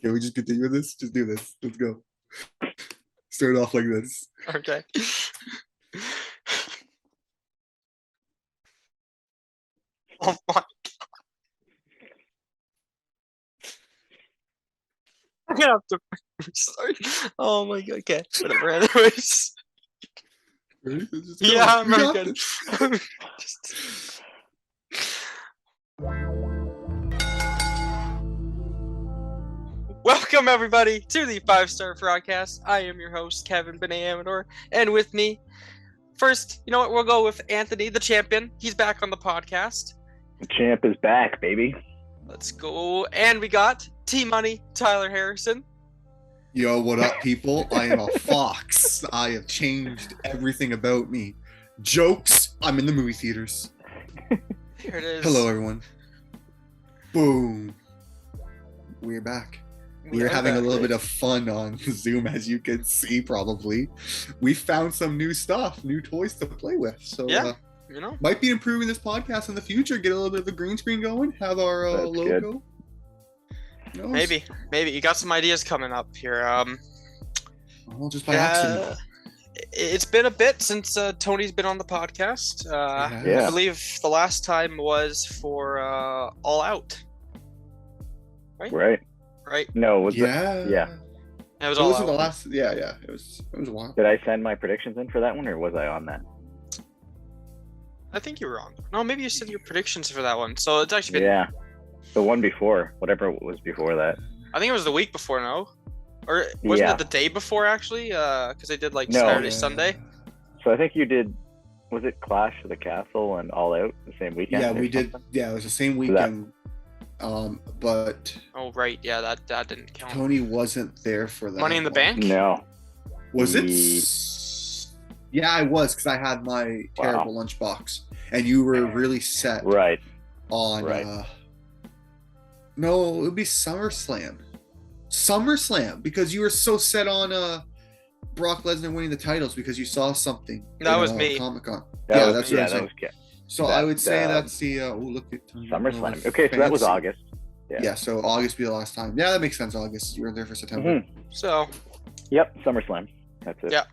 Can we just continue this? Just do this. Let's go. Start off like this. Okay. Oh my. I'm gonna have to restart. Oh my god. Okay. Whatever. Anyways. Ready? Let's just go. Yeah, We I'm got good. this. Welcome everybody to the 5-Star Frogcast. I am your host, Kevin Benet Amador, and with me, first, you know what? We'll go with Anthony, the champion. He's back on the podcast. The champ is back, baby. Let's go. And we got T-Money, Tyler Harrison. Yo, what up, people? I am a fox. I have changed everything about me. Jokes. I'm in the movie theaters. Here it is. Hello, everyone. Boom. We're back. We're having a little bit of fun on Zoom, as you can see, probably. We found some new stuff, new toys to play with. So, yeah, you know, might be improving this podcast in the future. Get a little bit of the green screen going. Have our logo. Maybe. You got some ideas coming up here. Well, just by accident. It's been a bit since Tony's been on the podcast. Yeah. I believe the last time was for All Out. Right. No, was yeah. It was It All wasn't Out. the last. Yeah. It was a while. Did I send my predictions in for that one, or was I on that? I think you were on. No, maybe you said your predictions for that one. So it's actually been. Yeah, the one before, whatever was before that. I think it was the week before, no? Or wasn't Yeah. it the day before, actually? Because they did like No. Saturday, Sunday. So I think you did. Was it Clash of the Castle and All Out the same weekend? Yeah, or we did. something? Yeah, it was the same weekend. But Oh, right. Yeah, that didn't count. Tony wasn't there for that. Money in the one. Bank? No. Was it? Ye- Yeah, I was, because I had my terrible lunchbox, and you were really set Right. on. Right. No, it would be SummerSlam. Because you were so set on Brock Lesnar winning the titles because you saw something. That was me. Comic-Con. That was, that's what I'm saying. So I would say that's the look at SummerSlam. Okay, so that was August. Yeah. So August be the last time. Yeah, that makes sense. August. You were there for September. Mhm. So, Yep, SummerSlam. That's it. Yeah.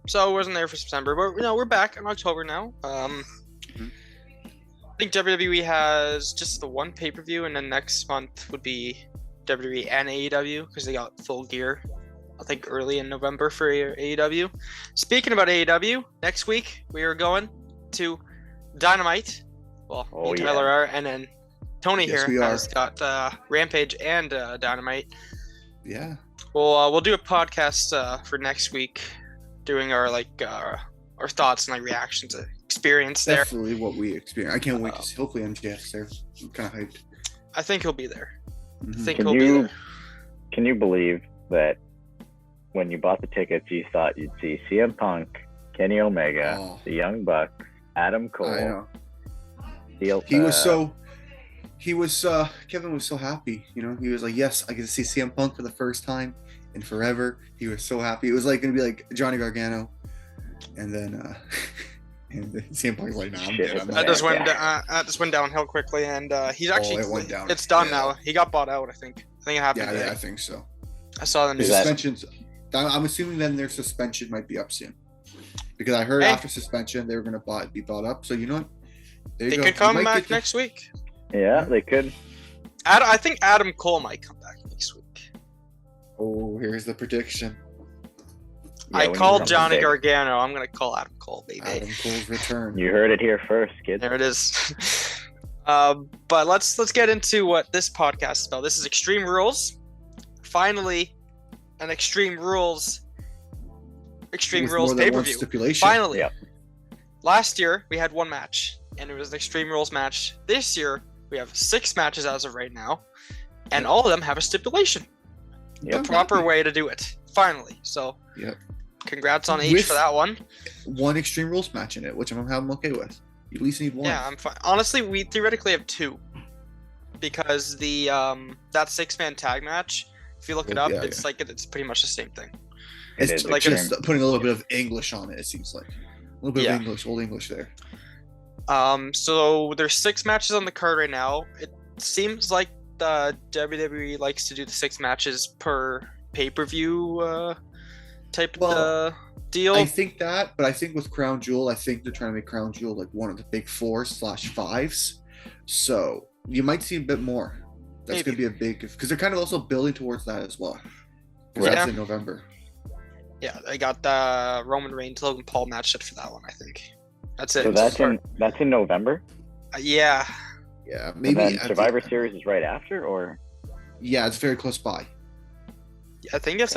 so I wasn't there for September, but we're back in October now. I think WWE has just the one pay-per-view, and then next month would be WWE and AEW because they got full gear. I think early in November for AEW. Speaking about AEW, next week we are going to Dynamite. Well, me and Tyler are, and then Tony Yes, here we are. has got Rampage and Dynamite. Yeah. We'll do a podcast for next week, doing our our thoughts and reactions to experience there. Definitely what we experience. I can't wait to see. Hopefully MJF's there. I'm kind of hyped. I think he'll be there. Mhm. I think Can he'll be you there. can you believe that when you bought the tickets, you thought you'd see CM Punk, Kenny Omega, Oh. the Young Bucks, Adam Cole. I know. Steel- Kevin was so happy, you know. He was like, yes, I get to see CM Punk for the first time in forever. He was so happy. It was like gonna be like Johnny Gargano, and then and then CM Punk's like, nah, I'm Shit. good. I'm That not- just went downhill quickly, and he's actually it went down. it's done Yeah. now. He got bought out, I think. I think it happened Yeah, today. I think so. I saw the The news. that- suspensions. I'm assuming then their suspension might be up soon, because I heard Hey. after suspension they were gonna be bought up. So you know what? There you They go. could You come might back get to- next week. Yeah, they could. I think Adam Cole might come back next week. Oh, here's the prediction. Yeah, I when called you Johnny come back. Gargano. I'm gonna call Adam Cole, baby. Adam Cole's return. You heard it here first, kids. There it is. But let's get into what this podcast is about. This is Extreme Rules. Finally, an Extreme Rules With more than one pay-per-view. stipulation. Finally. Yep. Last year we had one match, and it was an Extreme Rules match. This year we have 6 matches as of right now, and all of them have a stipulation. Yep. The proper way to do it. Finally. So. Yep. Congrats on H With- for that one. One Extreme Rules match in it, which I'm okay with. You at least need one. Yeah, I'm fine. Honestly, we theoretically have 2, because the that 6-man tag match, if you look it up, Yeah, it's like it's pretty much the same thing. It's is like extreme. just putting a little bit of English on it. It seems like a little bit Yeah. of English, old English there. So there's 6 matches on the card right now. It seems like WWE likes to do the 6 matches per pay-per-view type deal. I think that, but I think with Crown Jewel, I think they're trying to make Crown Jewel like one of the big 4/5s. So you might see a bit more. That's going to be a big, because they're kind of also building towards that as well. Because that's in November. Yeah, they got the Roman Reigns Logan Paul match set for that one. I think that's it. So that's in November. Yeah. Yeah, maybe. And then Survivor Series is right after, or? Yeah, it's very close by. I think it's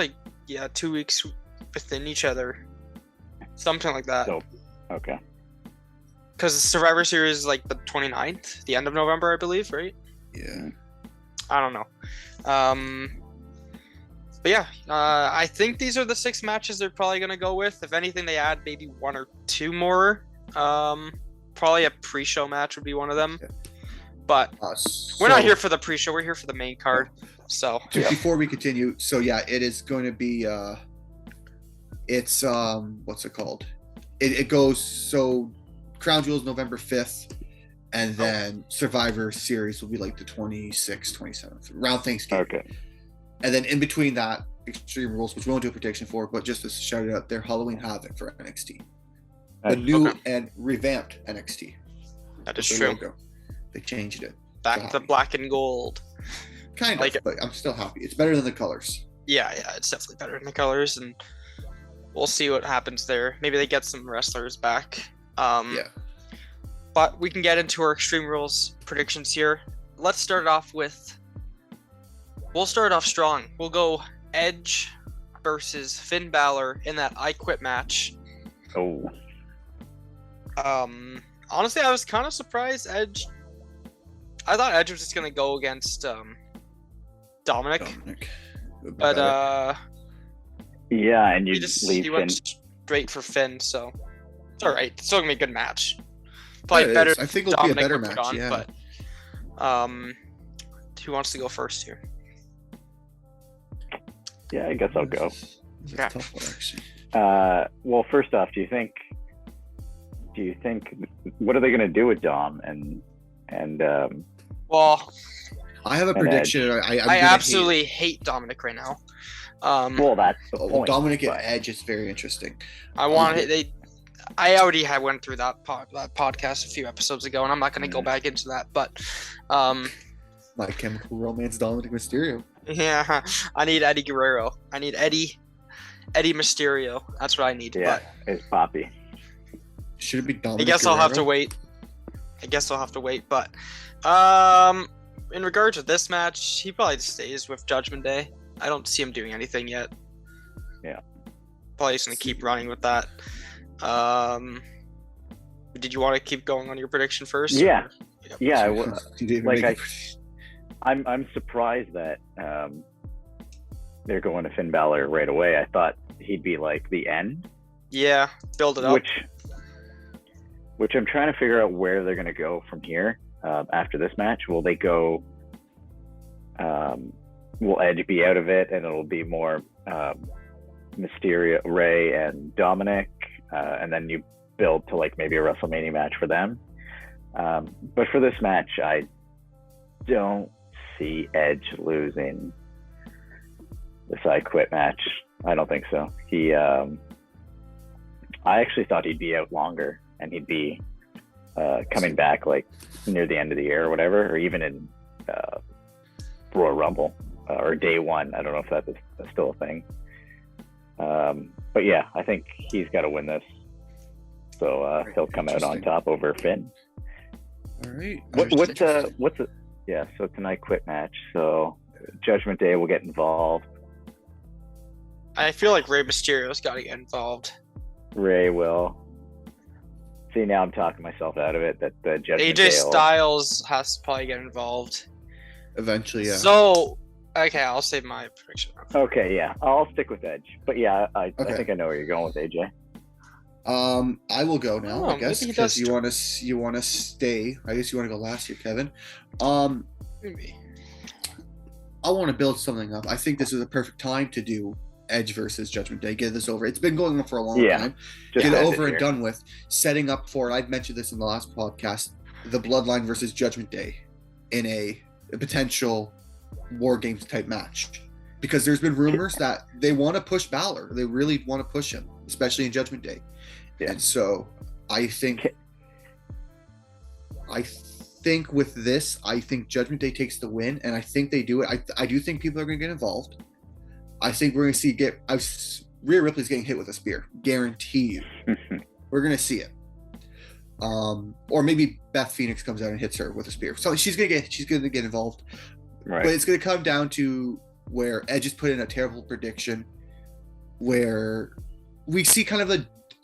2 weeks within each other, something like that. So, okay. Because Survivor Series is like the 29th, the end of November, I believe, right? Yeah. I don't know. But yeah, I think these are the 6 matches they're probably going to go with. If anything, they add maybe 1 or 2 more. Probably a pre-show match would be one of them. Yeah. But we're not here for the pre-show. We're here for the main card. So before we continue, so yeah, it is going to be it's what's it called? It goes, so Crown Jewel is November 5th, and then Survivor Series will be like the 26th, 27th, around Thanksgiving. Okay. And then in between that, Extreme Rules, which we won't do a prediction for, but just to shout it out there, Halloween Havoc for NXT. The new and revamped NXT. That is true. Logo. They changed it. Back to black and gold. Kind of, but I'm still happy. It's better than the colors. Yeah, it's definitely better than the colors, and we'll see what happens there. Maybe they get some wrestlers back. Yeah. But we can get into our Extreme Rules predictions here. Let's start off with... We'll start off strong. We'll go Edge versus Finn Balor in that I Quit match. Oh. Honestly, I was kind of surprised I thought Edge was just going to go against Dominic. But yeah, and he went straight for Finn, so it's all right. It's still gonna be a good match. Probably better. I think it'll be a better match. Yeah. But who wants to go first here? Yeah, I guess I'll go. It's a tough one, actually. Well, first off, do you think what are they gonna do with Dom and well, I have a prediction. I absolutely hate Dominic right now. Well, that's the point. Dominic and Edge is very interesting. I already went through that podcast a few episodes ago, and I'm not going to go back into that. But My Chemical Romance, Dominic Mysterio. Yeah, I need Eddie Guerrero. I need Eddie Mysterio. That's what I need. Yeah, it's Poppy. Should it be Dominic? I guess Guerrero? I'll have to wait. But in regards to this match, he probably stays with Judgment Day. I don't see him doing anything yet. Yeah. Probably just gonna keep running with that. Did you want to keep going on your prediction first? Yeah. Or? Yeah. I'm surprised that they're going to Finn Balor right away. I thought he'd be like the end. Yeah, build it up. Which I'm trying to figure out where they're going to go from here after this match. Will they go? Will Edge be out of it, and it'll be more Mysterio, Ray, and Dominic, and then you build to like maybe a WrestleMania match for them. But for this match, I don't see Edge losing this I Quit match. I don't think so. I actually thought he'd be out longer, and he'd be coming back like near the end of the year or whatever, or even in Royal Rumble or day one. I don't know if that's still a thing. But yeah, I think he's got to win this. So he'll come out on top over Finn. All right. Yeah, so it's an I Quit match. So Judgment Day will get involved. I feel like Rey Mysterio's got to get involved. Ray will. See, now I'm talking myself out of it. That the Judgment Day AJ Styles has to probably get involved. Eventually, yeah. So, okay, I'll save my prediction. Okay, yeah, I'll stick with Edge. But yeah, I think I know where you're going with AJ. I will go now, I guess, because you want to stay. I guess you want to go last here, Kevin. Maybe. I want to build something up. I think this is a perfect time to do Edge versus Judgment Day. Get this over. It's been going on for a long time. Get it over and done with. Setting up for, I've mentioned this in the last podcast, the Bloodline versus Judgment Day in a a potential War Games type match. Because there's been rumors that they want to push Balor. They really want to push him, especially in Judgment Day. Yeah. And so I think with this, I think Judgment Day takes the win, and I think they do it. I do think people are going to get involved. I think we're going to see Rhea Ripley's getting hit with a spear, guarantee you. We're going to see it. Or maybe Beth Phoenix comes out and hits her with a spear. So she's going to get involved. Right. But it's going to come down to where Edge has put in a terrible prediction, where we see kind of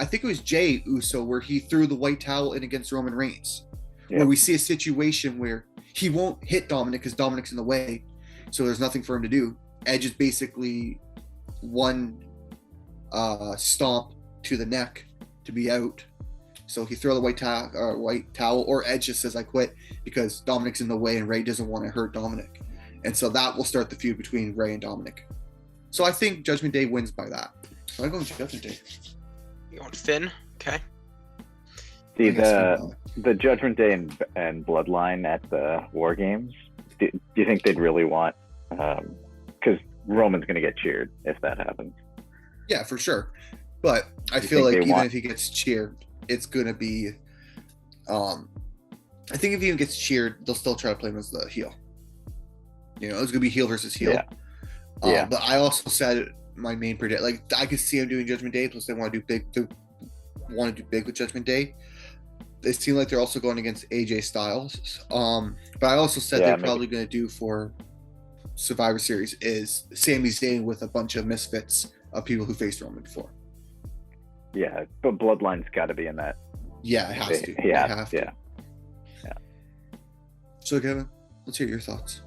I think it was Jey Uso, where he threw the white towel in against Roman Reigns. Where we see a situation where he won't hit Dominic because Dominic's in the way, so there's nothing for him to do. Edge is basically one stomp to the neck to be out. So he throw the white towel, or Edge just says, I quit, because Dominic's in the way and Ray doesn't want to hurt Dominic. And so that will start the feud between Ray and Dominic. So I think Judgment Day wins by that. So I'm going to Judgment Day. You want Finn? Okay. See, the Judgment Day and Bloodline at the War Games, do you think they'd really want... Because Roman's going to get cheered if that happens. Yeah, for sure. But I feel like even if he gets cheered, it's going to be... I think if he even gets cheered, they'll still try to play him as the heel. It's going to be heel versus heel. Yeah. But I also said my main predict, like, I could see him doing Judgment Day, plus they want to do big. They want to do big with Judgment Day. They seem like they're also going against AJ Styles. But I also said they're probably going to do for Survivor Series is Sami Zayn with a bunch of misfits of people who faced Roman before. Yeah, but Bloodline's got to be in that. Yeah, it has to. Yeah. So, Kevin, let's hear your thoughts.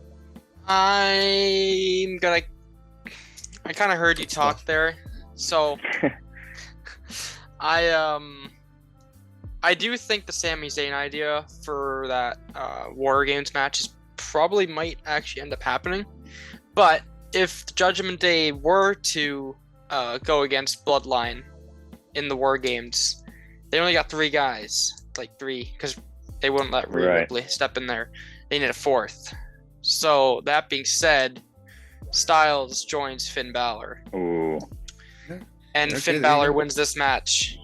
I kind of heard you talk there, so I do think the Sami Zayn idea for that War Games match probably might actually end up happening. But if the Judgment Day were to go against Bloodline in the War Games, they only got 3 guys, because they wouldn't let Rhea Ripley step in there. They need a 4th. So that being said, Styles joins Finn Balor. Ooh. And Finn Balor wins this match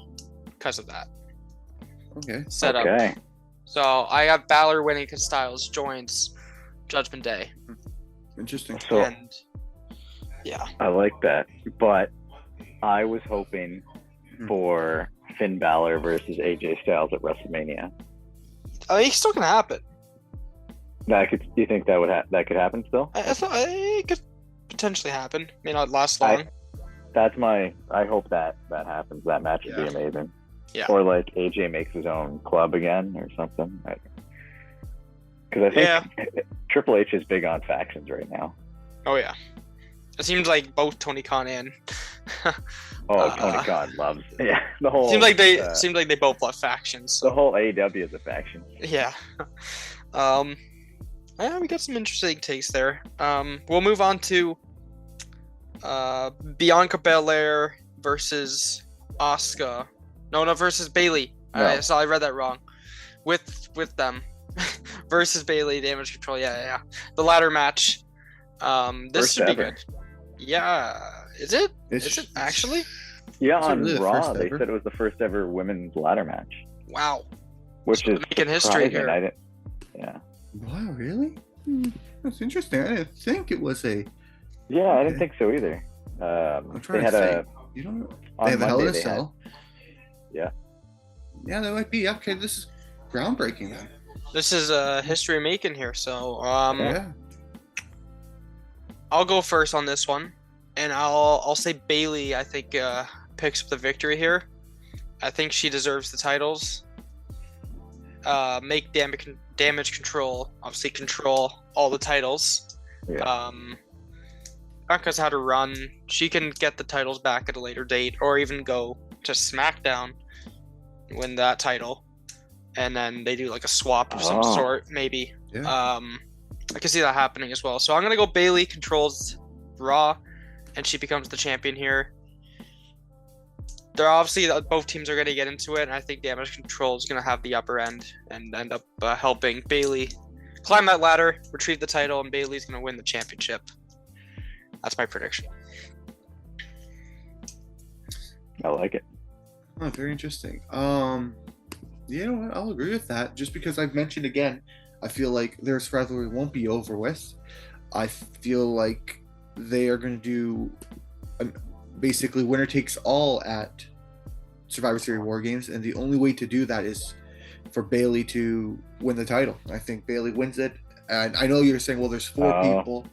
because of that. Okay. Set up. So I got Balor winning because Styles joins Judgment Day. Interesting. So, I like that. But I was hoping for Finn Balor versus AJ Styles at WrestleMania. It's still going to happen. Do you think that could happen still? It could potentially happen. May not last long. I hope that happens. That match would be amazing. Yeah. Or like AJ makes his own club again or something. Because I think Triple H is big on factions right now. Oh yeah. It seems like both Tony Khan and Tony Khan loves the whole. Seems like they both love factions. So. The whole AEW is a faction. Yeah. We got some interesting takes there. We'll move on to Bianca Belair versus Asuka. No, versus Bayley. No. I read that wrong. With them versus Bayley, Damage Control. Yeah. The ladder match. This should be good. Yeah. Is it? Is it actually? Yeah, on Raw they said it was the first ever women's ladder match. Wow. Which is making history here. Wow, really? That's interesting. I didn't think it was a... Yeah, I didn't think so either. I'm trying to think. You don't know. They have a Hell in a Cell. Yeah, that might be. Okay, this is groundbreaking then. This is history making here, so... I'll go first on this one. And I'll say Bayley, I think, picks up the victory here. I think she deserves the titles. Make damage control, obviously control all the titles. Bianca's had a run. She can get the titles back at a later date, or even go to SmackDown, win that title, and then they do like a swap of some sort, maybe. I can see that happening as well. So I'm gonna go Bayley controls Raw, and she becomes the champion here. They're obviously both teams are going to get into it, and I think Damage Control is going to have the upper end and end up helping Bayley climb that ladder, retrieve the title, and Bayley's gonna win the championship. That's my prediction. I like it. Oh, very interesting. You know what? I'll agree with that. Just because I've mentioned again, I feel like their rivalry won't be over with. I feel like they are going to do basically winner takes all at Survivor Series War Games, and the only way to do that is for Bayley to win the title. I think Bayley wins it, and I know you're saying, well, there's 4 people.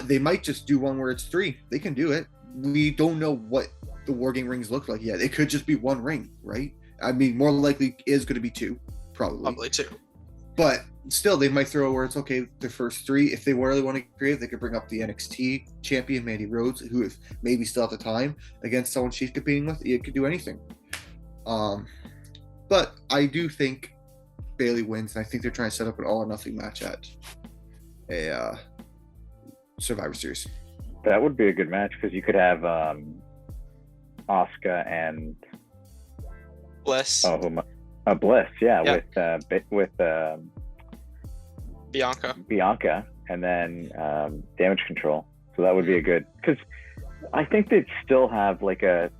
They might just do one where it's 3. They can do it. We don't know what the War Game rings look like yet. It could just be 1 ring, right? I mean, more likely is going to be 2, probably. Probably 2. But still, they might throw where it's okay, the first 3. If they really want to create, they could bring up the NXT champion, Mandy Rhodes, who if maybe still at the time, against someone she's competing with. It could do anything. But I do think Bayley wins, and I think they're trying to set up an all or nothing match at a Survivor Series. That would be a good match because you could have Asuka and Bliss. Bliss, yeah. with Bianca, and then Damage Control. So that would be a good, because I think they'd still have like a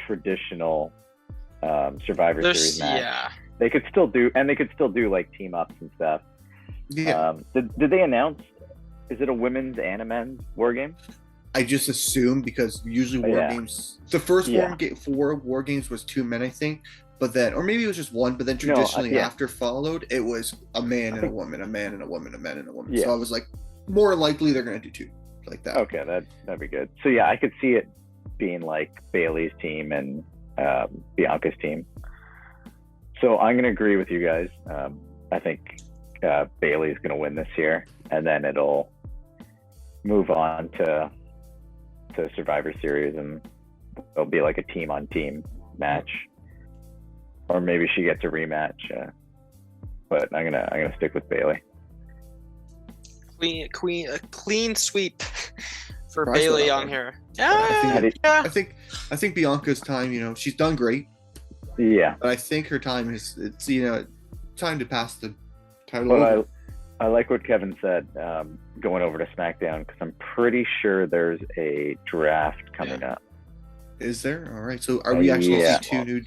traditional Survivor Series match. Yeah. They could still do like team ups and stuff. Yeah. Did they announce? Is it a women's and a men's War Game? I just assume because usually War Games, the first 4 War Games was 2 men, I think, but then, or maybe it was just 1, but then traditionally after followed, it was a man and a woman, a man and a woman, a man and a woman. Yeah. So I was like, more likely they're going to do 2 like that. Okay, that'd be good. So yeah, I could see it being like Bayley's team and Bianca's team. So I'm going to agree with you guys. I think Bayley's going to win this year, and then it'll move on to Survivor Series, and it'll be like a team on team match, or maybe she gets a rematch. But I'm gonna stick with Bayley. Clean sweep for Bayley on here. Yeah, I think Bianca's time. You know, she's done great. Yeah, but I think her time is time to pass the title. But over. I like what Kevin said, going over to SmackDown, because I'm pretty sure there's a draft coming up. Is there? All right. So are we actually see 2 new?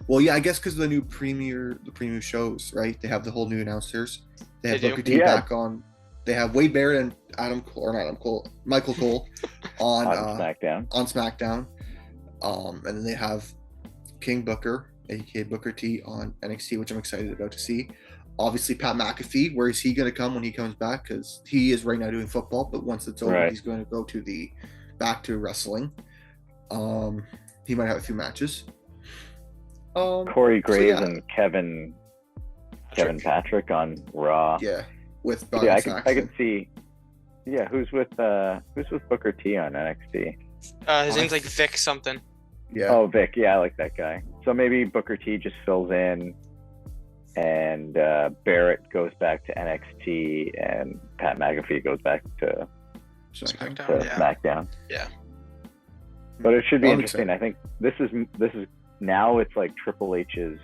Well, yeah, I guess because of the premium shows, right? They have the whole new announcers. They have Booker T back on. They have Wade Barrett and Michael Cole on SmackDown. On SmackDown. And then they have King Booker, aka Booker T, on NXT, which I'm excited about to see. Obviously, Pat McAfee, where is he going to come when he comes back? Because he is right now doing football, but once it's over, he's going to go to back to wrestling. He might have a few matches. Corey Graves and Kevin Patrick on Raw. Yeah, with I could see. Yeah, who's with Booker T on NXT? His name's like Vic something. Yeah. Oh, Vic. Yeah, I like that guy. So maybe Booker T just fills in, and Barrett goes back to NXT, and Pat McAfee goes back to SmackDown. Yeah. But it should be interesting. I think this is now it's like Triple H's.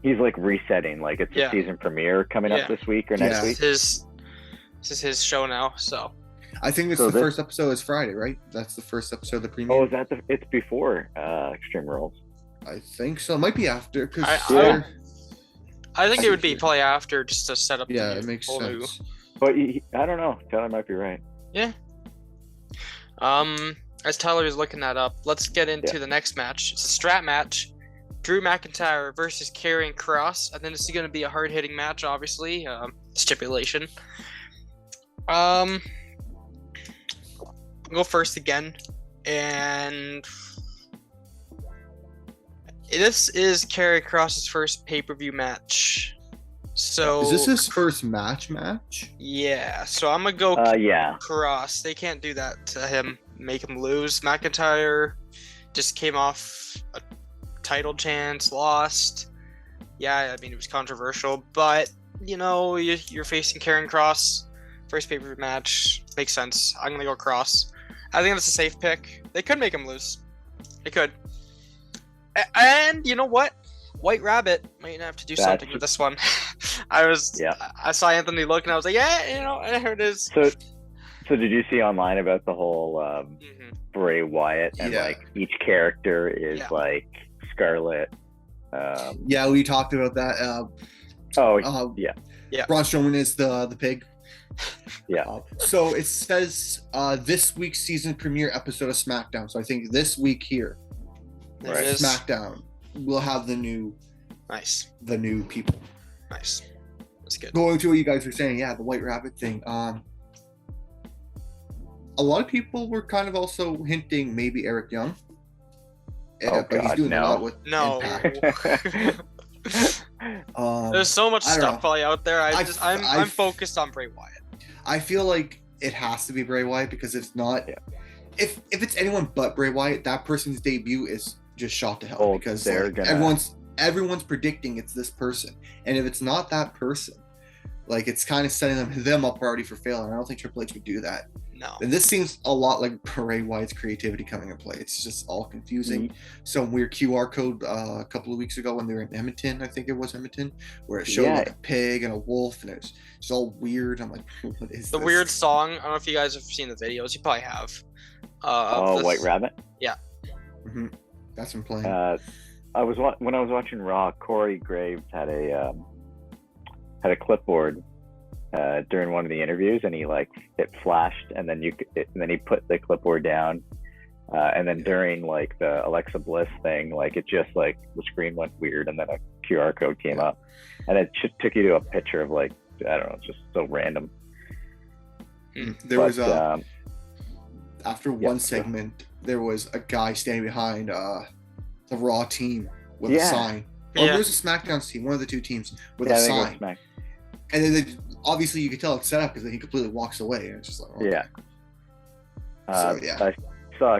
He's like resetting. Like it's the season premiere coming up this week or next week. This is his show now. So I think the first episode is Friday, right? That's the first episode of the premiere. Oh, is that it's before Extreme Rules? I think so. It might be after, because I think it would be probably after, just to set up. Yeah, it makes sense. But I don't know. Tyler might be right. Yeah. As Tyler is looking that up, let's get into the next match. It's a strap match. Drew McIntyre versus Karrion Kross. I think this is going to be a hard-hitting match, obviously. Stipulation. I'll go first again. And this is Karrion Kross's first pay-per-view match. So is this his first match? Yeah. So I'm going to go Kross. They can't do that to him. Make him lose. McIntyre just came off a title chance, lost. Yeah, I mean, it was controversial, but you're facing Karrion Kross, first pay-per-view match. Makes sense. I'm gonna go Kross. I think that's a safe pick. They could make him lose. They could. And you know what? White Rabbit might have to do something with this one. I saw Anthony look and I was like, yeah, there it is. So did you see online about the whole Bray Wyatt and like each character is like Scarlet? Yeah, we talked about that. Braun Strowman is the pig. Yeah. So it says this week's season premiere episode of SmackDown. So I think this week here, SmackDown, we'll have the new people. Nice. That's good. Going to what you guys were saying, the White Rabbit thing. A lot of people were kind of also hinting maybe Eric Young. But he's doing a lot with Impact. There's so much stuff probably out there. I'm focused on Bray Wyatt. I feel like it has to be Bray Wyatt because if not, if it's anyone but Bray Wyatt, that person's debut is just shot to hell because everyone's predicting it's this person, and if it's not that person, like it's kind of setting them up already for failure. I don't think Triple H would do that. No. And this seems a lot like Bray Wyatt's creativity coming into play. It's just all confusing. Some weird QR code a couple of weeks ago when they were in Edmonton, I think it was Edmonton, where it showed like a pig and a wolf, and it's just all weird. I'm like, what is the this? weird song? I don't know if you guys have seen the videos. You probably have. White Rabbit. Yeah. Mm-hmm. That's been playing. When I was watching Raw, Corey Graves had a clipboard during one of the interviews, and it flashed, and then he put the clipboard down, and then during like the Alexa Bliss thing, like it just like the screen went weird, and then a QR code came up, and it took you to a picture of like, I don't know, it's just so random. There was after one segment, there was a guy standing behind the Raw team with a sign. Or there was a SmackDown team, one of the two teams with a sign. And then obviously you could tell it's set up because then he completely walks away, and it's just like, I saw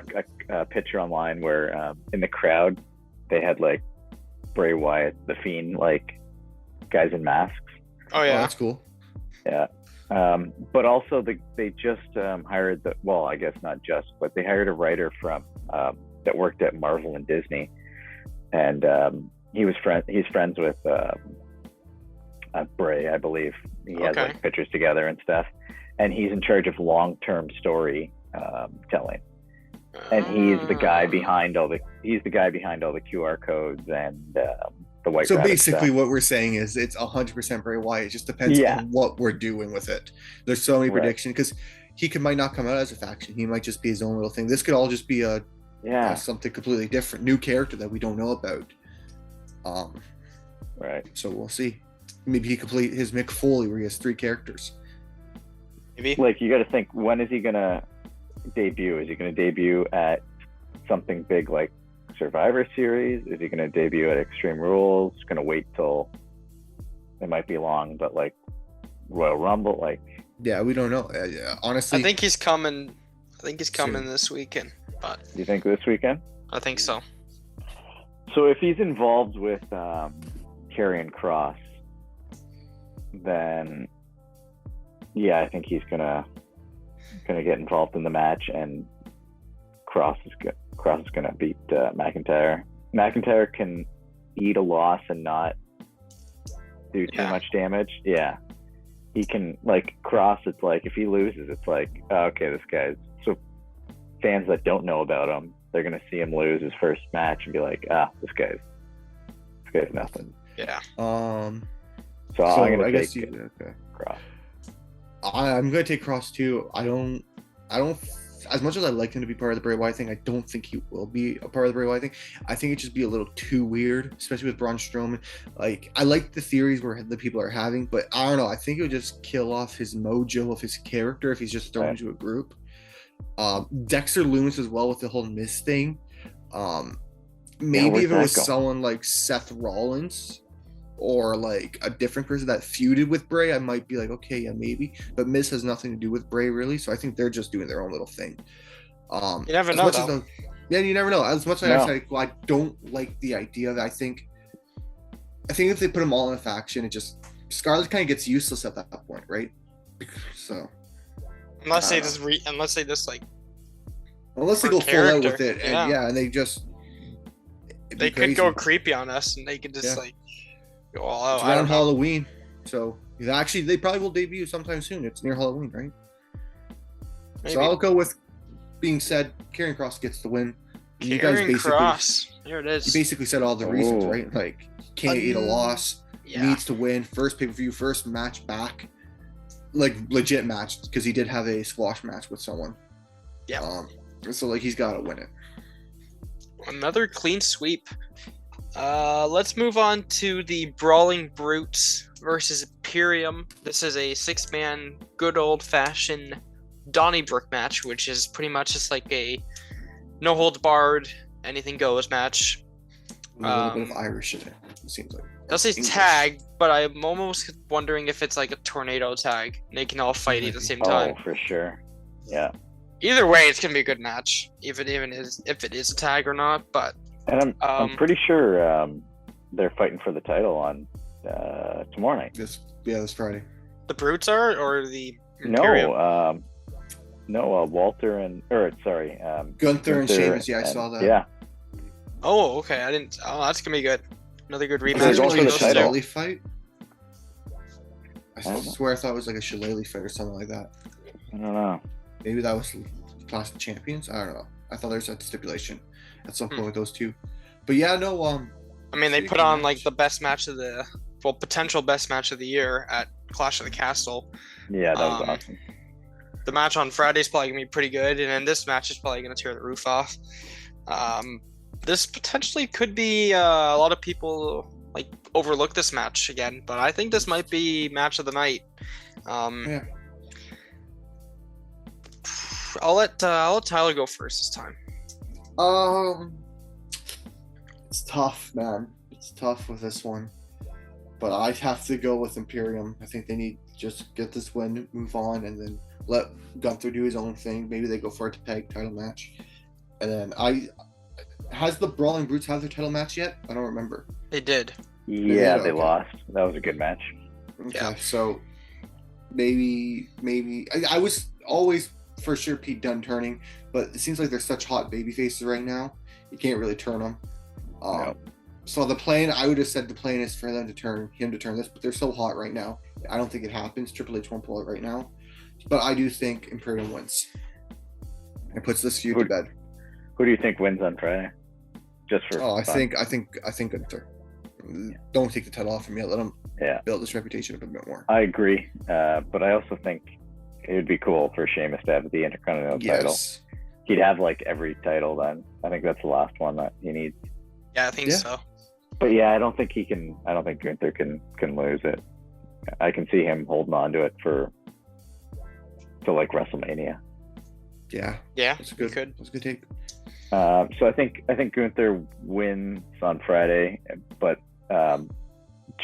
a picture online where in the crowd they had like Bray Wyatt, the Fiend, like guys in masks. Oh yeah, that's cool. Yeah, but also they just hired I guess not just, but they hired a writer from that worked at Marvel and Disney, and he's friends with Bray, I believe. He has like pictures together and stuff, and he's in charge of long-term story telling, and he's the guy behind all the QR codes and the White So Rabbit basically stuff. what we're saying is it's 100% Bray Wyatt. It just depends on what we're doing with it. There's so many predictions because he might not come out as a faction. He might just be his own little thing. This could all just be something completely different, new character that we don't know about. So we'll see. Maybe he complete his Mick Foley where he has 3 characters. Maybe. Like, you got to think, when is he gonna debut? Is he gonna debut at something big like Survivor Series? Is he gonna debut at Extreme Rules? Gonna wait till it might be long, but like Royal Rumble, like. Yeah, we don't know. Honestly, I think he's coming. This weekend. But you think this weekend? I think so. So if he's involved with Karrion Kross, then I think he's gonna get involved in the match, and Kross is gonna beat McIntyre. McIntyre can eat a loss and not do too much damage. Yeah, he can. Like Kross, it's like if he loses, it's like, oh, okay, this guy's. So fans that don't know about him, they're gonna see him lose his first match and be like, this guy's nothing. Yeah. So I'm gonna take Kross. I'm gonna take Kross too. I don't. As much as I'd like him to be part of the Bray Wyatt thing, I don't think he will be a part of the Bray Wyatt thing. I think it'd just be a little too weird, especially with Braun Strowman. Like, I like the theories where the people are having, but I don't know. I think it would just kill off his mojo of his character if he's just thrown into a group. Dexter Lumis as well with the whole Miz thing. Maybe if it was someone like Seth Rollins or like a different person that feuded with Bray, I might be like, okay, yeah, maybe. But Miz has nothing to do with Bray, really. So I think they're just doing their own little thing. You never know, though. You never know. As much as I don't like the idea that I think if they put them all in a faction, Scarlett kind of gets useless at that point, right? So unless they go full out with it, and they just They could go creepy on us, and they could just go all out. It's around Halloween, so actually they probably will debut sometime soon. It's near Halloween, right? Maybe. So I'll go with being said. Karrion Kross gets the win. Karrion Kross, here it is. You basically said all the reasons, right? Like can't eat a loss, needs to win, first pay-per-view, first match back, like legit match because he did have a squash match with someone. Yeah. So like he's got to win it. Another clean sweep. Let's move on to the Brawling Brutes versus Imperium. This is a 6-man, good old-fashioned Donnybrook match, which is pretty much just like a no holds barred, anything goes match. A little bit of Irish in it seems like. I'll say tag, but I'm almost wondering if it's like a tornado tag. And they can all fight at the same time. Oh, for sure. Yeah. Either way, it's gonna be a good match, if it is a tag or not. But and I'm pretty sure they're fighting for the title on tomorrow night. This Friday. The Brutes are, or the Imperium? No, Walter and Gunther and Sheamus. Yeah, I saw that. Yeah. Oh, okay. I didn't. Oh, that's gonna be good. Another good rematch. There's also the title fight. I swear I thought it was like a shillelagh fight or something like that. I don't know. Maybe that was Clash of Champions. I don't know. I thought there was a stipulation at some point with those two. But yeah, no. I mean, they put on like the best match of the potential best match of the year at Clash of the Castle. Yeah, that was awesome. The match on Friday is probably gonna be pretty good, and then this match is probably gonna tear the roof off. This potentially could be a lot of people like overlook this match again, but I think this might be match of the night. Yeah. I'll let Tyler go first this time. It's tough, man. It's tough with this one, but I have to go with Imperium. I think they need to just get this win, move on, and then let Gunther do his own thing. Maybe they go for a tag title match, and then has the Brawling Brutes had their title match yet? I don't remember. They did. Yeah, they lost. That was a good match. Okay, yeah. So maybe I was always for sure Pete Dunne turning, but it seems like they're such hot baby faces right now. You can't really turn them. No. So the plan, I would have said the plan is for him to turn this, but they're so hot right now. I don't think it happens. Triple H won't pull it right now, but I do think Imperium wins. It puts this feud to bed. Who do you think wins on Friday? Just for I think Gunther. Don't take the title off from me. Let him build his reputation up a bit more. I agree, but I also think it would be cool for Sheamus to have the Intercontinental title. He'd have like every title then. I think that's the last one that he needs. Yeah, I think so. But yeah, I don't think Gunther can lose it. I can see him holding on to it to like WrestleMania. Yeah. That's a good take. So I think Gunther wins on Friday, but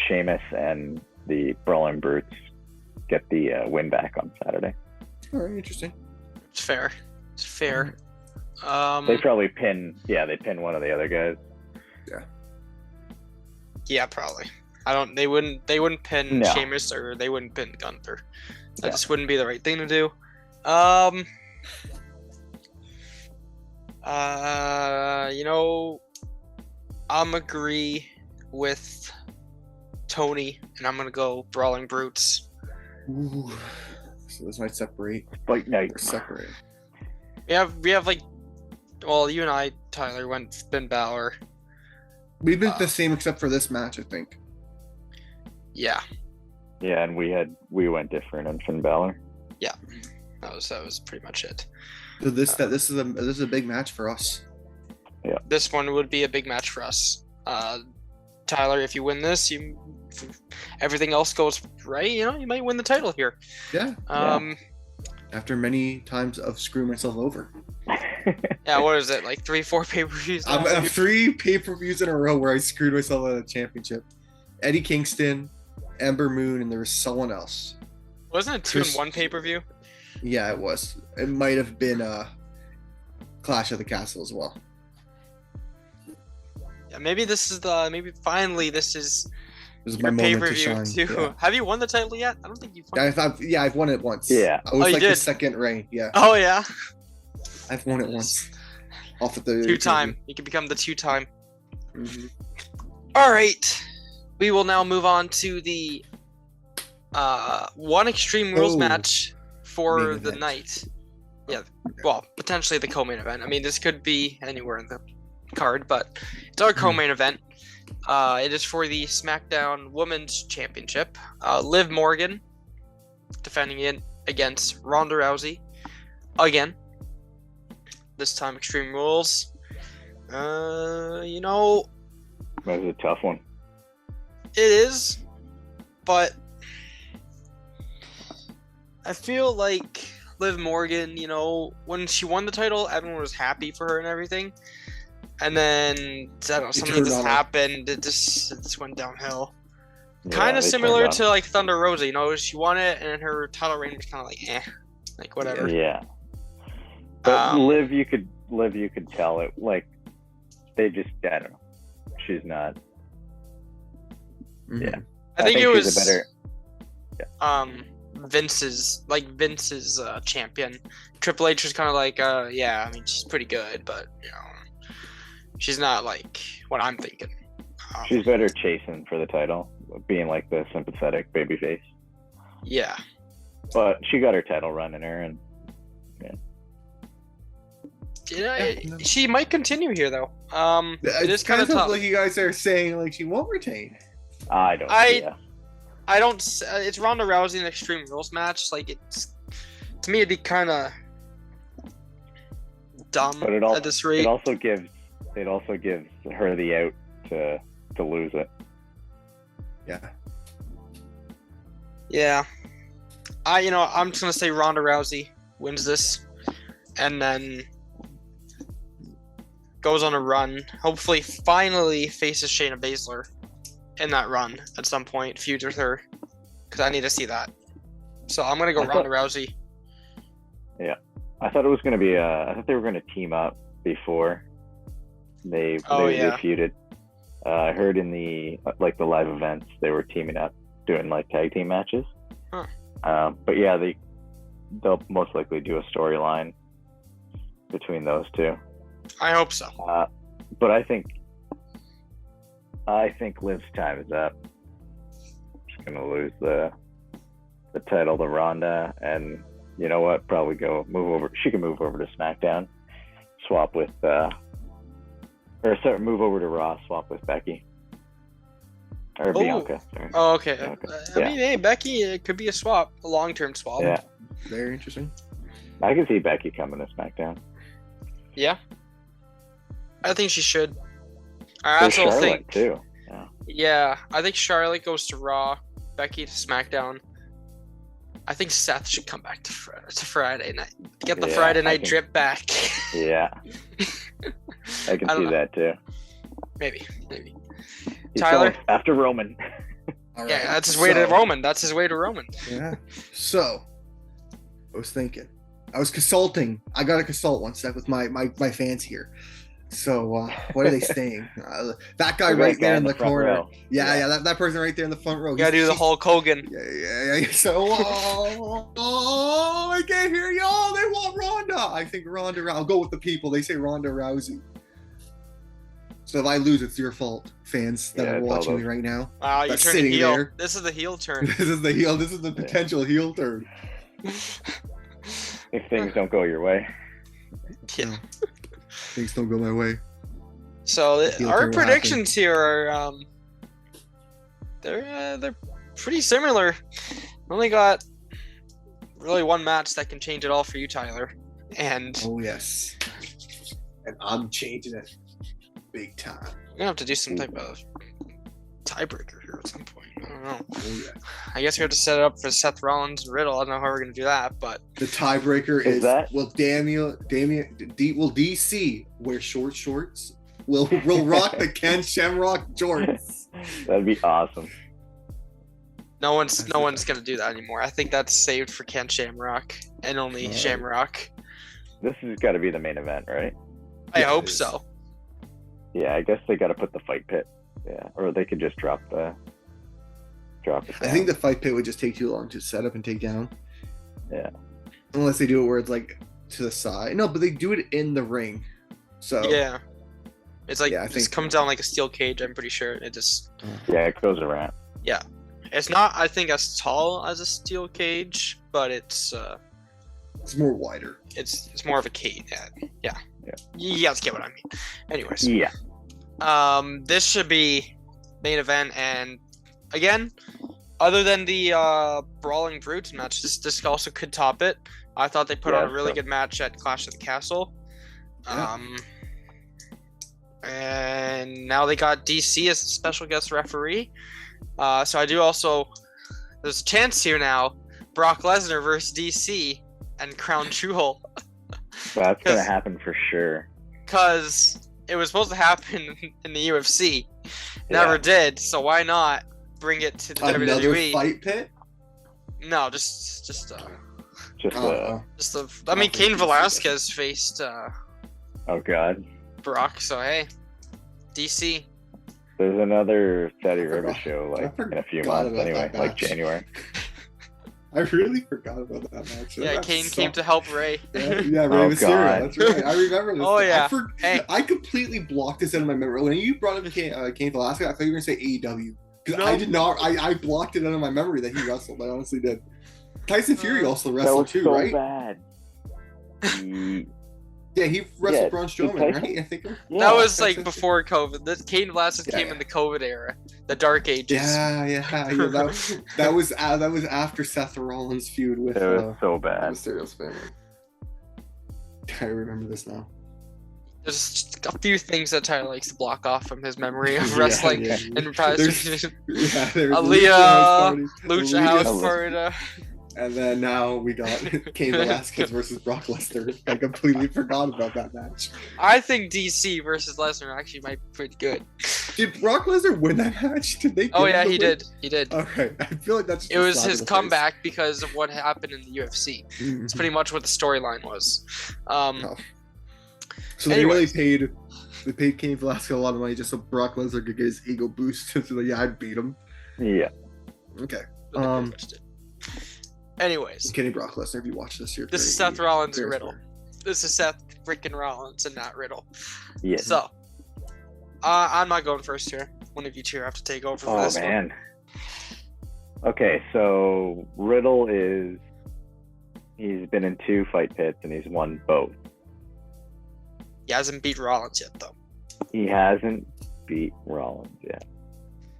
Sheamus and the Brawling Brutes get the win back on Saturday. All right, interesting. It's fair. They probably pin one of the other guys. Yeah, probably. They wouldn't pin Sheamus, or they wouldn't pin Gunther. That just wouldn't be the right thing to do. I'm agree with Tony, and I'm gonna go Brawling Brutes. Ooh, so this might separate. Fight night. Or separate. We have like, well, you and I, Tyler, went Finn Balor. We've been the same except for this match, I think. Yeah. Yeah, and we went different on Finn Balor. Yeah, that was pretty much it. So this is a big match for us. Yeah. This one would be a big match for us. Tyler, if you win this, everything else goes right. You might win the title here. Yeah. After many times of screwing myself over. Yeah, what is it, like 3-4 pay-per-views? I have 3 pay-per-views in a row where I screwed myself out of the championship. Eddie Kingston, Ember Moon, and there was someone else. Wasn't it 2-1 pay-per-view? Yeah, it was. It might have been Clash of the Castle as well. Yeah, maybe finally this is my moment to shine. Too. Yeah. Have you won the title yet? I don't think you've won it. I've won it once. Yeah. I was the second reign. Yeah. Oh yeah. I've won it once. Off at the 2-time. You can become the 2-time. Mhm. All right, we will now move on to the one Extreme Rules match for Main the event. night. Yeah, Okay. well, potentially the co-main event. I mean, this could be anywhere in the card, but it's our co-main event. It is for the SmackDown Women's Championship. Liv Morgan defending it against Ronda Rousey again. This time, Extreme Rules. You know, That was a tough one. it is, but I feel like Liv Morgan, you know, when she won the title, everyone was happy for her and everything. And then, I don't know, something turned just on her. happened. It just went downhill. Yeah, Kind of they similar turned to like Thunder Rosa, you know, she won it and her title reign was kind of like, like whatever. Yeah. But Um, Liv, you could tell it. Like, they just, I don't know. She's not. Mhm. Yeah. I think it she's was a better. Vince's champion. Triple H was kind of like, yeah, I mean, she's pretty good, but you know, she's not like what I'm thinking. She's better chasing for the title, being like the sympathetic babyface. Yeah. But she got her title run in her, and You know, no. she might continue here though. It is kind of tough. like you guys are saying, like she won't retain. I don't. I don't. It's Ronda Rousey in an Extreme Rules match. Like it's to me, it'd be kind of dumb But at this rate. it also gives her the out to lose it. Yeah. Yeah. I'm just gonna say Ronda Rousey wins this, and then goes on a run. Hopefully, finally faces Shayna Baszler in that run at some point. Feuds with her, because I need to see that. So I'm gonna go Ronda Rousey. I thought it was gonna be. I thought they were gonna team up before they feuded. I heard in the live events they were teaming up, doing like tag team matches. Huh. But yeah, they'll most likely do a storyline between those two. I hope so. But I think Liv's time is up. She's gonna lose the title to Ronda, and you know what? Probably move over. She can move over to SmackDown, swap with move over to Raw, swap with Becky or Bianca. Sorry. Oh, okay. Bianca. I mean, hey, Becky, it could be a swap, a long-term swap. Yeah, Very interesting. I can see Becky coming to SmackDown. Yeah. I think she should. I also Charlotte think too. Yeah, I think Charlotte goes to Raw, Becky to SmackDown. I think Seth should come back to Friday night. Get the Friday night drip back. Yeah. I can see that too. Maybe. He's Tyler? going after Roman. All right. Yeah, that's his way to Roman. That's his way to Roman. Yeah. So, I was thinking. I was consulting. I got to consult one sec with my fans here. So, what are they saying? That guy right there in the front corner. row. Yeah, that person right there in the front row. You gotta do the Hulk Hogan. Yeah. So, I can't hear y'all. They want Ronda. I think Ronda. I'll go with the people. They say Ronda Rousey. So if I lose, it's your fault, fans that are watching me right now. Wow, you That's turned sitting heel. there. This is the heel turn. This is the heel. This is the potential heel turn. If things don't go your way. Yeah. Things don't go my way. So Heel our turn will predictions here are they're pretty similar. We only got really one match that can change it all for you, Tyler. And Oh yes. And I'm changing it big time. we're gonna have to do some type of tiebreaker here at some point. I don't know. Oh yeah. I guess we have to set it up for Seth Rollins and Riddle. I don't know how we're gonna do that, but The tiebreaker Is is that- will will DC wear shorts? Will rock the Ken Shamrock jorts? That'd be awesome. no one's gonna do that anymore. I think that's saved for Ken Shamrock and only Alright. Shamrock. This has got to be the main event, right? I Yeah, it hope is. so. Yeah, I guess they got to put the fight pit. Yeah, or they could just drop it down. I think the fight pit would just take too long to set up and take down. Yeah. Unless they do it where it's like to the side. No, but they do it in the ring. So Yeah. It's like Yeah, I it just think- comes down like a steel cage. I'm pretty sure it just. Yeah, it goes around. It's not, I think, as tall as a steel cage, but it's more wider. it's more of a cage. Yeah. Yeah. You guys get what I mean. Anyways. Yeah. This should be main event, and again, other than the Brawling Brutes match, this also could top it. I thought they put on a really good match at Clash of the Castle. Yeah. And now they got DC as a special guest referee. So I do also, there's a chance here now, Brock Lesnar versus DC and Crown Jewel. That's gonna happen for sure. Because it was supposed to happen in the UFC. Yeah. Never did, so why not bring it to the Another WWE? fight pit. No, just Just the. I mean, Cain Velasquez faced oh god. Brock, so hey, DC. There's another Saudi I Arabia forgot- show I like in a few forgot months about anyway, that like match. January. I really forgot about that match. Yeah, That Cain sucked. came to help Ray. Yeah, Ray Oh, Mysterio. God. That's right. I remember this. Oh, yeah. Hey. I completely blocked this out of my memory. When you brought up Cain Velasquez, I thought you were going to say AEW. Because No. I did not. I blocked it out of my memory that he wrestled. I honestly did. Tyson Fury also That wrestled was too, so right? bad. He- Yeah, he wrestled Yeah, Braun did Strowman, Tyson- right? I think. yeah, That was Tyson like before COVID. This Cain Velasquez Yeah, came yeah. in the COVID era, the Dark Ages. Yeah. That was after Seth Rollins' feud with it was so bad. Mysterio's family. I remember this now. There's just a few things that Tyler likes to block off from his memory of Yeah, wrestling yeah. and probably There's- Yeah, there was Aaliyah, Lucha House Aaliyah, Party. and then now we got Cain Velasquez versus Brock Lesnar. I completely forgot about that match. I think DC versus Lesnar actually might be pretty good. Did Brock Lesnar win that match? Did they? Oh give yeah, him the he win? did. He did. Okay, I feel like that's. Just It a was slap in his the face. comeback because of what happened in the UFC. Mhm. It's pretty much what the storyline was. Oh. So they Anyways. really paid Cain Velasquez a lot of money just so Brock Lesnar could get his ego boosted. So like, yeah, I beat him. Yeah. Okay. but they pretty much did. Anyways, I'm kidding, Brock Lesnar. If you watch this, you're this is very- Seth Rollins and very Riddle. smart. This is Seth freaking Rollins and not Riddle. Yeah. So, I'm not going first here. One of you two have to take over for Oh this one. man. Okay, so Riddle he's been in 2 fight pits and he's won both. He hasn't beat Rollins yet, though. He hasn't beat Rollins yet.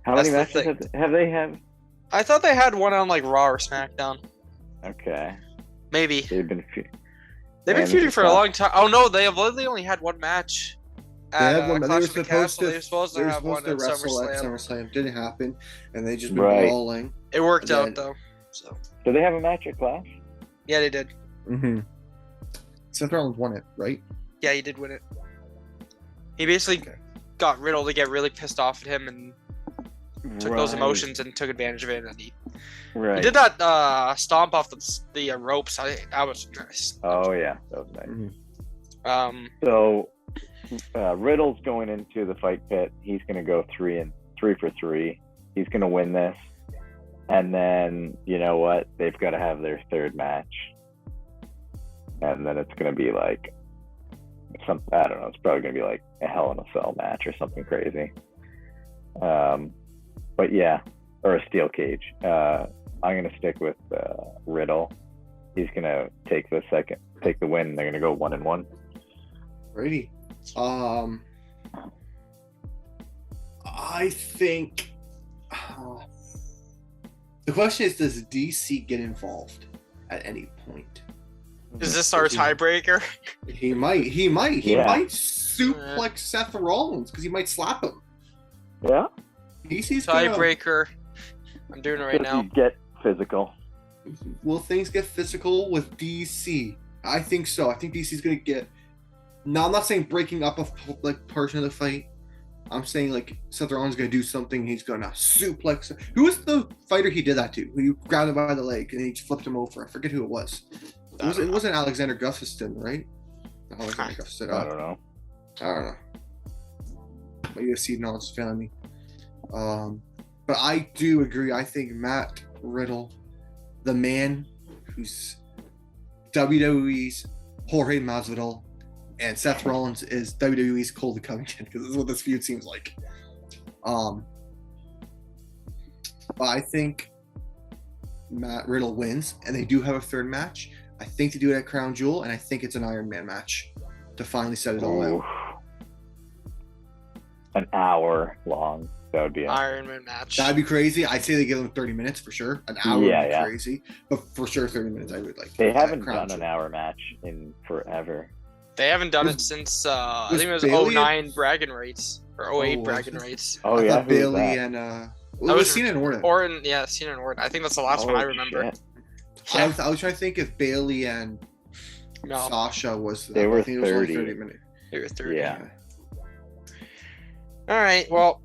How That's many the matches have they had? I thought they had one on like Raw or SmackDown. Okay. Maybe. They've been They've Man, been this feuding is for a tough. long time. Oh no, they have literally only had one match. They had one, but Clash they of were the supposed Castle. to. They were supposed to they were have one supposed at to wrestle at SummerSlam. SummerSlam. Didn't happen, and they just been Right. brawling. It worked Yeah. out though. So Do they have a match at Clash? yeah, they did. Mm-hmm. Seth Rollins won it, right? Yeah, he did win it. He basically Okay. got Riddle to get really pissed off at him and took those Right. emotions and took advantage of it. And he Right. did that stomp off the ropes. That was nice. Oh yeah, that was nice. Mm-hmm. So Riddle's going into the fight pit. He's going to go 3 for 3. He's going to win this, and then you know what? They've got to have their 3rd match, and then it's going to be like I don't know. It's probably going to be like a Hell in a Cell match or something crazy. But yeah, or a steel cage. I'm going to stick with Riddle. He's going to take the win. They're going to go 1-1. Righty. I think the question is, does DC get involved at any point? Is this our tiebreaker? He might. He might Yeah. suplex Seth Rollins because he might slap him. Yeah. DC's gonna. Tiebreaker. I'm doing it right Does now. he get physical? Will things get physical with DC? I think so. I think DC's gonna get. No, I'm not saying breaking up a portion of the fight. I'm saying like Seth Rollins is gonna do something. He's gonna suplex. Who was the fighter he did that to? Who you grabbed him by the leg and he flipped him over? I forget who it was. It wasn't Alexander Gustafsson, right? Not Alexander Gustafsson. I don't know. I don't know. My UFC knowledge is failing me. But I do agree. I think Matt Riddle, the man who's WWE's Jorge Masvidal, and Seth Rollins is WWE's Colby Covington, because this is what this feud seems like. But I think Matt Riddle wins, and they do have a third match. I think they do it at Crown Jewel, and I think it's an Iron Man match to finally set it all out. An hour long. That would be Iron Man match. That'd be crazy. I'd say they give them 30 minutes for sure. An hour would be crazy, but for sure 30 minutes I would like. They haven't done an hour match in forever. They haven't done it since I think it was Bailey 09 bragging rights or 08 bragging rights. Oh yeah, Bailey and it was Cena and Orton. Cena and Orton. I think that's the last one I remember. Shit. Yeah. I was trying to think if Bailey and Sasha was. They were I think it was 30. only 30 minutes. They were 30. Yeah. All right. Well,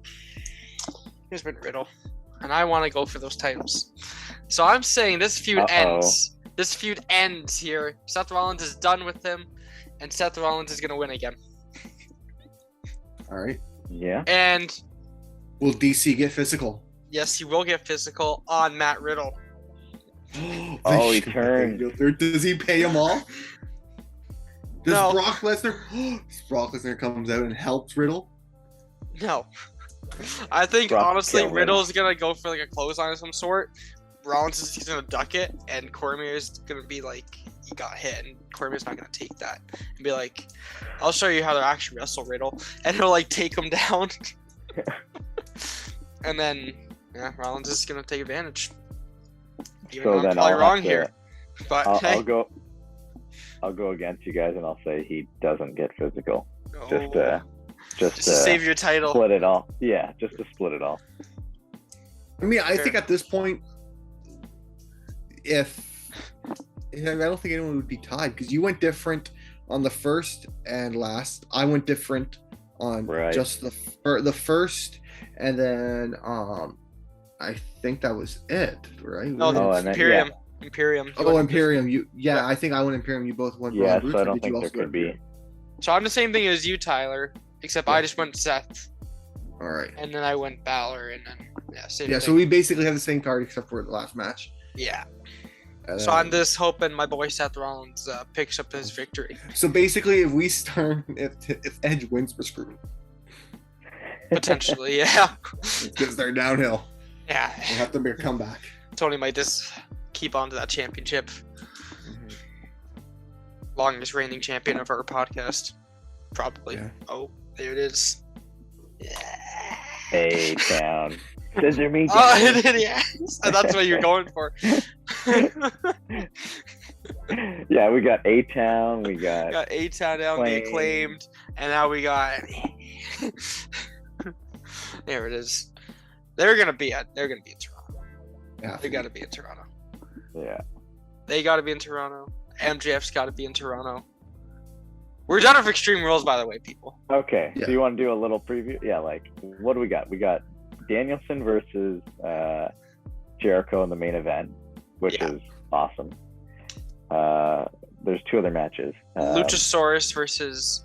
here's been Riddle, and I want to go for those titles. So I'm saying this feud ends. This feud ends here. Seth Rollins is done with him, and Seth Rollins is gonna win again. All right. Yeah. And will DC get physical? Yes, he will get physical on Matt Riddle. Oh, he turned. Does he pay him off? Does No. Brock Lesnar comes out and helps Riddle? No. I think, Brock honestly, killed Riddle's going to go for, like, a clothesline of some sort. Rollins is going to duck it, and Cormier's going to be like, he got hit, and Cormier's not going to take that. And be like, I'll show you how to actually wrestle Riddle. And he'll, like, take him down. And then, yeah, Rollins is going to take advantage. Even though I'm probably wrong here. But, I'll go against you guys, and I'll say he doesn't get physical. Just to save your title. Split it all. Yeah, just to split it all. I mean, I think at this point, I don't think anyone would be tied, because you went different on the first and last. I went different on just the first, and then I think that was it, right? No, Imperium. Imperium. Oh, Imperium. I think I went Imperium. You both went. Yeah, so I don't think there could be. So I'm the same thing as you, Tyler, except I just went Seth. All right. And then I went Balor, and then same thing. So we basically have the same card except for the last match. Yeah. So I'm just hoping my boy Seth Rollins picks up his victory. So basically, if Edge wins, we're screwed. Potentially, yeah. Because they're downhill. Yeah. We'll have to make a comeback. Tony might just keep on to that championship. Mm-hmm. Longest reigning champion of our podcast. Probably. Yeah. Oh, there it is. Yeah. A-Town. Scissor me down. Oh, yes. That's what you're going for. Yeah, we got A-Town. We got A-Town down, the Acclaimed, and now we got. There it is. They're gonna be in Toronto. Yeah. They gotta be in Toronto. Yeah. They gotta be in Toronto. MJF's gotta be in Toronto. We're done with Extreme Rules, by the way, people. Okay. Yeah. So you want to do a little preview? Yeah, like, what do we got? We got Danielson versus Jericho in the main event, which is awesome. There's two other matches. Luchasaurus versus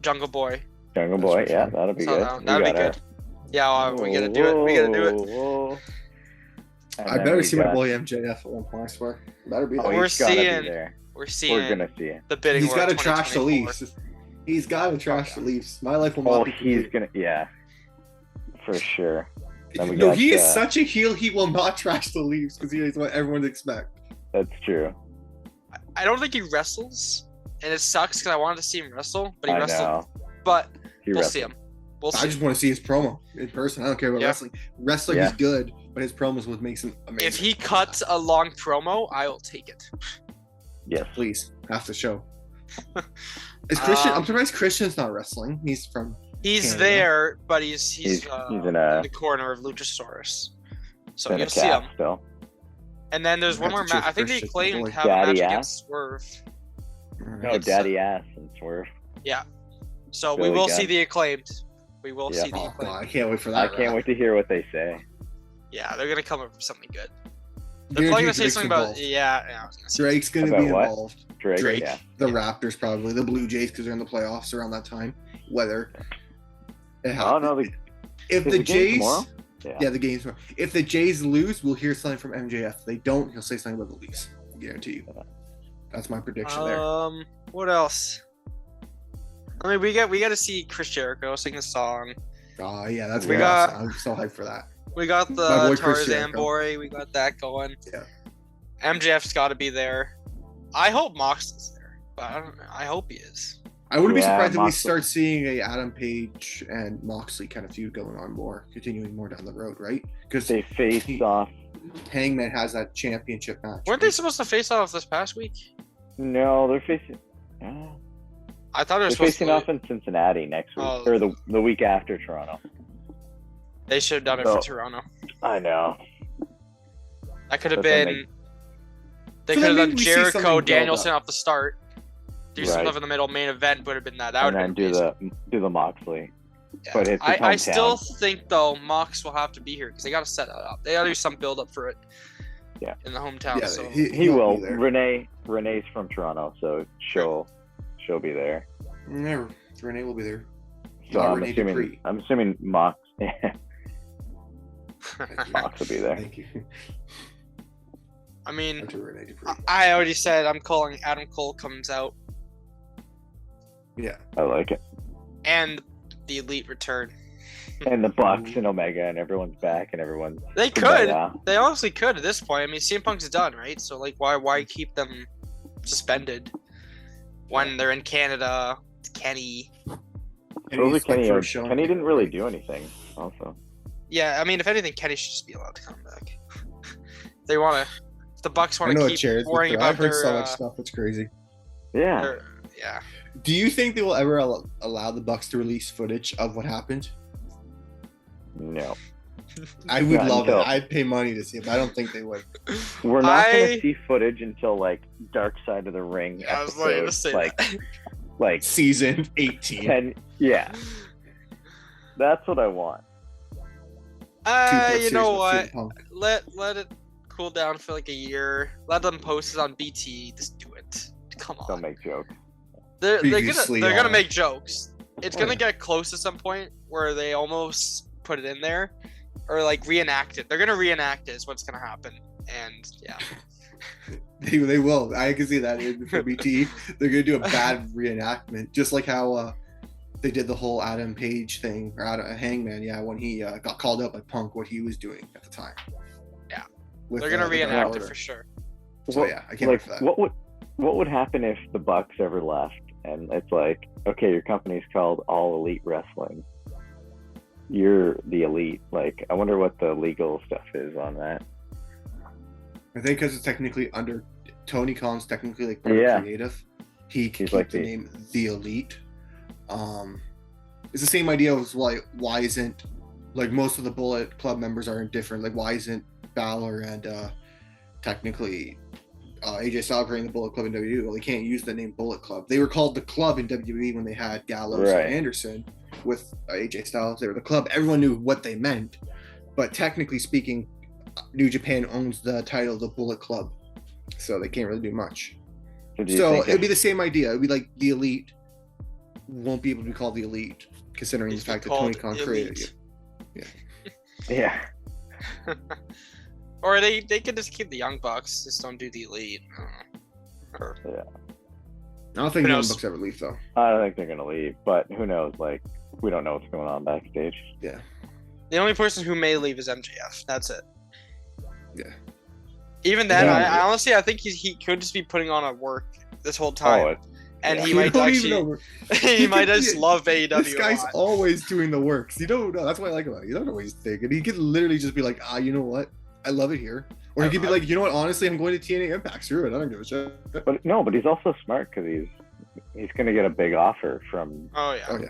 Jungle Boy. Jungle Boy, yeah, that'll be good. That'll be good. Yeah, we gotta do it. We gotta do it. Whoa. I better see my boy MJF at one point, I swear. Better be there. We're seeing We're gonna see it. The bidding. He's got to trash the Leafs. He's got to trash the Leafs. My life will not be complete. He's gonna, for sure. He is such a heel. He will not trash the Leafs because he is what everyone would expect. That's true. I don't think he wrestles, and it sucks because I wanted to see him wrestle, but he wrestled. Know. But we'll see him. I just want to see his promo in person. I don't care about wrestling. Wrestling is good, but his promos would make him amazing. If he cuts a long promo, I will take it. Yes, please. After the show. Is Christian? I'm surprised Christian's not wrestling. He's from. He's Canada. There, but he's in the corner of Luchasaurus. So you'll see him. Still. And then there's one more match. I think they Acclaimed have a match against Swerve. No, Daddy Ass and Swerve. Yeah. So we will see the Acclaimed. We will see the Acclaimed. I can't wait for that. I can't wait to hear what they say. Yeah, they're gonna come up with something good. They're probably gonna say something about I was gonna say Drake's gonna be involved. Drake, the Raptors probably, the Blue Jays because they're in the playoffs around that time. Whether if the Jays, the game's tomorrow. If the Jays lose, we'll hear something from MJF. If they don't, he'll say something about the Leafs. I guarantee you. That's my prediction there. What else? I mean, we got to see Chris Jericho sing a song. Oh yeah, that's We way got- awesome. I'm so hyped for that. We got My the boy Chris Tarzan Jericho. boy. We got that going. Yeah. MJF's got to be there. I hope Mox is there, but I hope he is. I wouldn't be Yeah, surprised if we Moxley. start seeing a Adam Page and Moxley kind of feud going on more, continuing more down the road, right? Because They faced off. Hangman has that championship match. Weren't they right? supposed to face off this past week? No, they're facing. I thought they were They're supposed facing to. off in Cincinnati next week, Oh. or the week after Toronto. They should have done it So- for Toronto. I know. That could have But then been. They So could have then done maybe we see something Jericho build Danielson up. off the start. Do some Right. stuff in the middle. Main event would have been that. That would And have then been do the Moxley. Yeah. But it's his I still hometown. think though Mox will have to be here because they got to set that up. They got to do some build up for it. Yeah. In the hometown. Yeah, so He he'll will. be there. Renee's from Toronto, so she'll be there. Never. Renee will be there. So Not I'm Renee assuming Dupree. Mox Thank you. Mox will be there. Thank you. I mean, Not to Renee Dupree. I already said I'm calling Adam Cole comes out Yeah. I like it. and the Elite return. And the Bucks and Omega and everyone's back and everyone's They could. Yeah. They honestly could at this point. I mean, CM Punk's done, right? So like, why keep them suspended when they're in Canada? Kenny. Those are He's, Kenny. first show. Kenny didn't really do anything. Also, Yeah, I mean, if anything, Kenny should just be allowed to come back. They want to. The Bucks I want know to it keep chairs. worrying I've about heard so much their. stuff. It's crazy. yeah. Yeah. Do you think they will ever allow the Bucks to release footage of what happened? No, I would Not love until- it. I'd pay money to see it, but I don't think they would. we're not I- gonna see footage until like Dark Side of the Ring I was ready to episodes, say like that. like Season 18. 10. Yeah, that's what I want. You know what? CM Punk. Let it cool down for like a year. Let them post it on BT. Just do it. Come Don't on. make jokes. They're Previously gonna on- make jokes. It's Oh, gonna yeah. get close to some point where they almost put it in there, or like reenact it. They're gonna reenact it. Is what's gonna happen. And yeah, They will. I can see that in for BT. They're gonna do a bad reenactment, just like how they did the whole Adam Page thing or Hangman. Yeah, when he got called out by Punk, what he was doing at the time. Yeah. With, they're gonna the reenact order. it for sure. So yeah, I can't wait for that. What would happen if the Bucks ever left and it's like, okay, your company's called All Elite Wrestling. You're the elite. Like, I wonder what the legal stuff is on that. I think because it's technically under Tony Khan's technically like part Yeah. of creative. He can He's keep like the the- name The Elite. It's the same idea as like why isn't like most of the Bullet Club members aren't different. Like why isn't Balor and technically AJ Styles creating the Bullet Club in WWE? Well, they can't use the name Bullet Club. They were called the Club in WWE when they had Gallows Right. and Anderson with AJ Styles. They were the Club. Everyone knew what they meant, but technically speaking, New Japan owns the title, the Bullet Club, so they can't really do much. So, do you So think it'd be the same idea. It'd be like the Elite won't be able to be called the Elite, considering the It'd be fact that Tony called Khan created it. Elite. yeah. Or they could just keep the Young Bucks. Just don't do the Elite. Or I don't think Who Young knows? Bucks ever leave though. I don't think they're gonna leave, but who knows? Like, we don't know what's going on backstage. the only person who may leave is MJF. That's it. Yeah. Even then, Yeah. I honestly I think he could just be putting on a work this whole time, Oh, and yeah. he You might don't actually even know. he might just Yeah, love AEW. This guy's a lot. always doing the works. You don't know. That's what I like about it. You don't know what he's thinking. He could literally just be like, you know what? I love it here. Or he could be like, you know what? Honestly, I'm going to TNA Impact. Screw it. I don't give a shit. but he's also smart because he's gonna get a big offer from. Oh yeah. Oh yeah.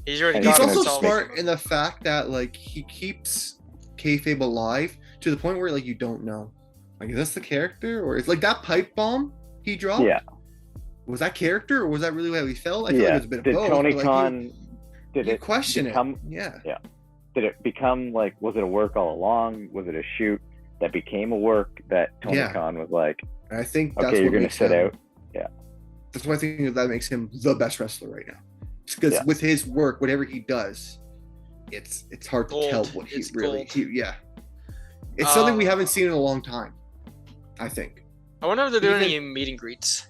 He's already And got He's gonna also himself. smart in the fact that like he keeps kayfabe alive to the point where like you don't know, like is this the character or it's like that pipe bomb he dropped. Yeah. Was that character or was that really how he felt? I feel like it Yeah. was a bit of Did both. Tony but, like, Khan? Did you it question become? it? Yeah. Did it become like? Was it a work all along? Was it a shoot that became a work that Tony Yeah. Khan was like, And I think that's okay, what you're gonna makes sit him, out? That's why I think that makes him the best wrestler right now. Because Yeah. with his work, whatever he does, it's hard to Gold. tell what he It's really. gold. Yeah. It's something we Uh, haven't seen in a long time. I think. I wonder if they're doing Even- any meet and greets.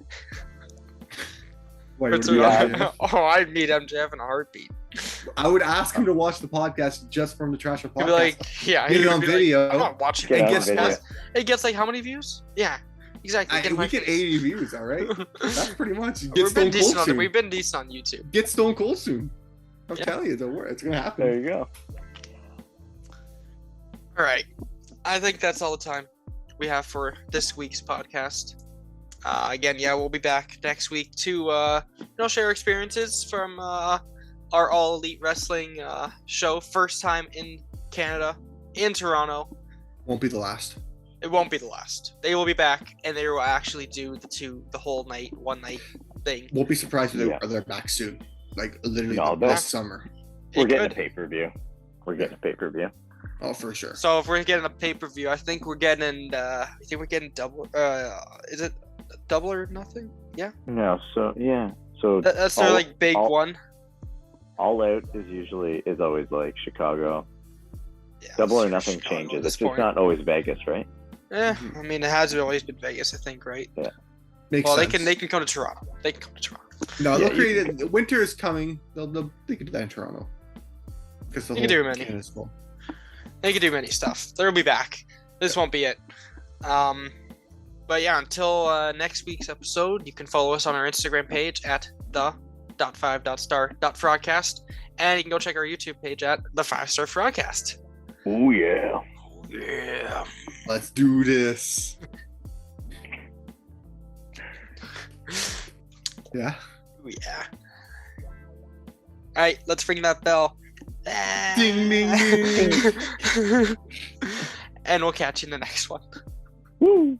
Why, What's would you Yeah. watch it? Oh, I'd meet MJF in a heartbeat. I would ask him to watch the podcast just from the Trash Podcast. He'd be like, yeah, Get he it would on be like, video. I'm not watching Get it. it on guess video. what? It gets like how many views? Yeah, exactly. Get We my get face. 80 views, all right? That's pretty much. Get We've been Stone Cold decent on soon. we've been decent on YouTube. Get Stone Cold soon. I'm Yeah. telling you, don't worry. It's going to happen. There you go. All right, I think that's all the time we have for this week's podcast. Again, yeah, we'll be back next week to share experiences from our All Elite Wrestling show. First time in Canada, in Toronto. Won't be the last. It won't be the last. They will be back, and they will actually do the whole night, one night thing. Won't be surprised if Yeah. they're back soon. Like literally No, this they'll- summer. We're It getting a could. pay-per-view. We're getting a pay-per-view. Oh, for sure. So if we're getting a pay-per-view, I think we're getting double. Is it double or nothing? Yeah, No, so yeah. So that's their like big one. All Out is always like Chicago. Yeah, Double or it's nothing Chicago at changes. this It's just point. not always Vegas, right? I mean, it has always been Vegas, I think, right? Makes Well, sense. they can come to Toronto. They can come to Toronto. No, Yeah, they'll you create it. Winter is coming. They could do that in Toronto. Because the You can whole do many. Canada's full. They can do many stuff. They'll be back. This won't be it. But yeah, until next week's episode, you can follow us on our Instagram page at the.5.star.frogcast, and you can go check our YouTube page at the 5-Star Frogcast. Oh yeah. Yeah. Let's do this. Yeah. Yeah. All right, let's ring that bell. Ding, ding, ding. And we'll catch you in the next one. Woo.